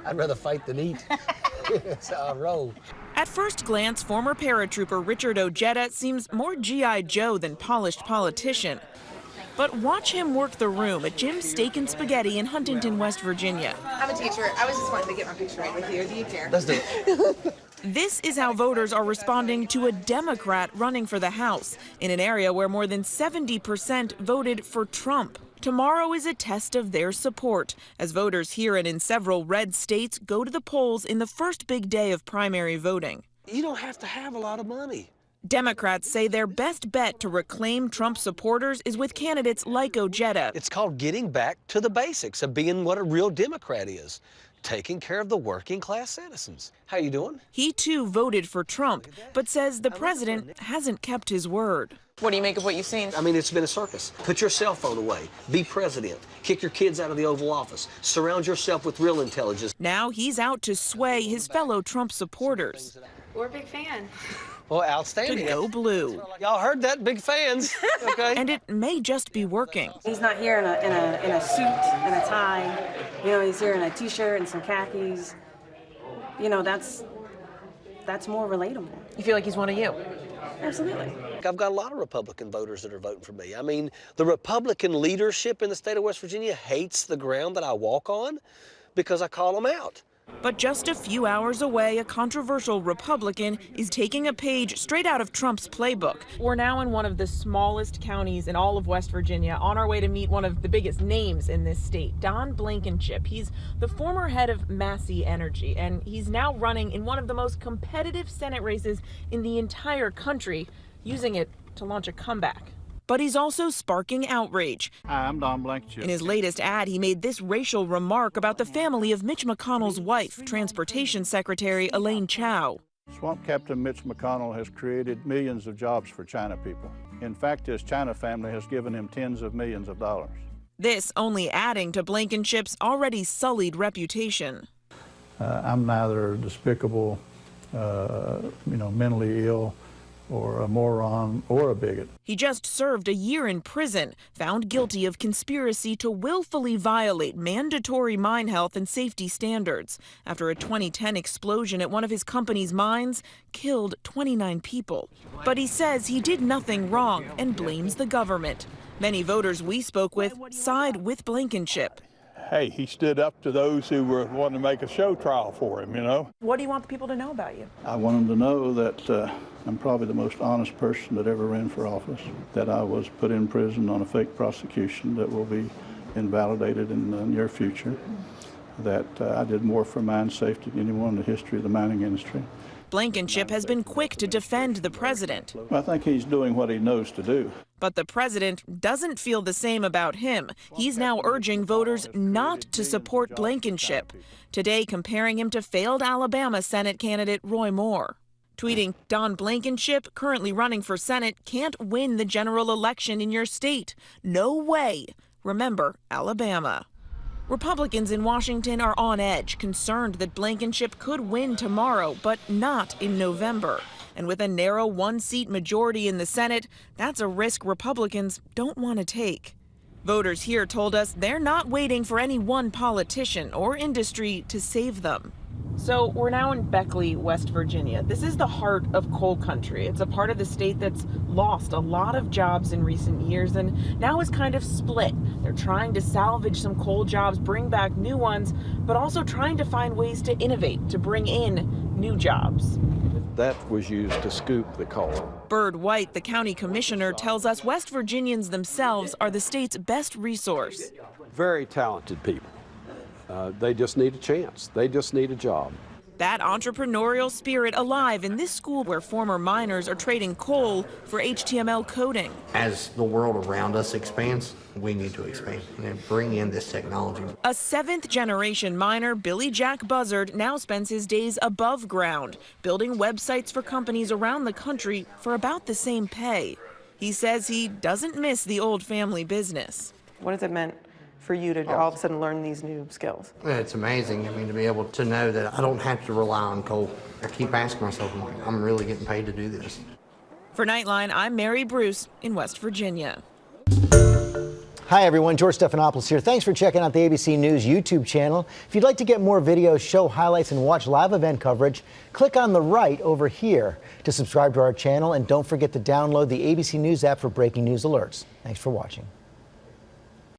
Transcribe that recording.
I'd rather fight than eat. That's how I roll. At first glance, former paratrooper Richard Ojeda seems more G.I. Joe than polished politician. But watch him work the room at Jim's Steak and Spaghetti in Huntington, West Virginia. I'm a teacher. I was just wanting to get my picture right with you. Do you care? Let's do it. This is how voters are responding to a Democrat running for the House in an area where more than 70% voted for Trump. Tomorrow is a test of their support as voters here and in several red states go to the polls in the first big day of primary voting. You don't have to have a lot of money. Democrats say their best bet to reclaim Trump supporters is with candidates like Ojeda. It's called getting back to the basics of being what a real Democrat is, taking care of the working class citizens. How you doing? He too voted for Trump, but says the president hasn't kept his word. What do you make of what you've seen? I mean, it's been a circus. Put your cell phone away. Be president. Kick your kids out of the Oval Office. Surround yourself with real intelligence. Now he's out to sway his fellow Trump supporters. We're a big fan. Well, To outstanding. go blue. Y'all heard that? Big fans. Okay. And it may just be working. He's not here in a suit and a tie. You know, he's here in a t-shirt and some khakis. You know, that's more relatable. You feel like he's one of you? Absolutely. I've got a lot of Republican voters that are voting for me. I mean, the Republican leadership in the state of West Virginia hates the ground that I walk on because I call them out. But just a few hours away, a controversial Republican is taking a page straight out of Trump's playbook. We're now in one of the smallest counties in all of West Virginia, on our way to meet one of the biggest names in this state, Don Blankenship. He's the former head of Massey Energy, and he's now running in one of the most competitive Senate races in the entire country, using it to launch a comeback. But he's also sparking outrage. Hi, I'm Don Blankenship. In his latest ad, he made this racial remark about the family of Mitch McConnell's wife, Transportation Secretary Elaine Chao. Swamp Captain Mitch McConnell has created millions of jobs for China people. In fact, his China family has given him tens of millions of dollars. This only adding to Blankenship's already sullied reputation. I'm neither despicable, mentally ill, or a moron, or a bigot. He just served a year in prison, found guilty of conspiracy to willfully violate mandatory mine health and safety standards after a 2010 explosion at one of his company's mines killed 29 people. But he says he did nothing wrong and blames the government. Many voters we spoke with side with Blankenship. Hey, he stood up to those who were wanting to make a show trial for him, you know. What do you want the people to know about you? I want them to know that I'm probably the most honest person that ever ran for office, that I was put in prison on a fake prosecution that will be invalidated in the near future, that I did more for mine safety than anyone in the history of the mining industry. Blankenship has been quick to defend the president. I think he's doing what he knows to do. But the president doesn't feel the same about him. He's now urging voters not to support Blankenship, today comparing him to failed Alabama Senate candidate Roy Moore. Tweeting, Don Blankenship, currently running for Senate, can't win the general election in your state. No way. Remember, Alabama. Republicans in Washington are on edge, concerned that Blankenship could win tomorrow, but not in November. And with a narrow one-seat majority in the Senate, that's a risk Republicans don't want to take. Voters here told us they're not waiting for any one politician or industry to save them. So we're now in Beckley, West Virginia. This is the heart of coal country. It's a part of the state that's lost a lot of jobs in recent years and now is kind of split. They're trying to salvage some coal jobs, bring back new ones, but also trying to find ways to innovate, to bring in new jobs. That was used to scoop the coal. Bird White, the county commissioner, tells us West Virginians themselves are the state's best resource. Very talented people. They just need a chance. They just need a job. That entrepreneurial spirit alive in this school where former miners are trading coal for HTML coding. As the world around us expands, we need to expand and bring in this technology. A seventh-generation miner, Billy Jack Buzzard, now spends his days above ground, building websites for companies around the country for about the same pay. He says he doesn't miss the old family business. What has it meant for you to all of a sudden learn these new skills? It's amazing. I mean, to be able to know that I don't have to rely on coal. I keep asking myself, I'm really getting paid to do this. For Nightline, I'm Mary Bruce in West Virginia. Hi, everyone. George Stephanopoulos here. Thanks for checking out the ABC News YouTube channel. If you'd like to get more videos, show highlights, and watch live event coverage, click on the right over here to subscribe to our channel. And don't forget to download the ABC News app for breaking news alerts. Thanks for watching.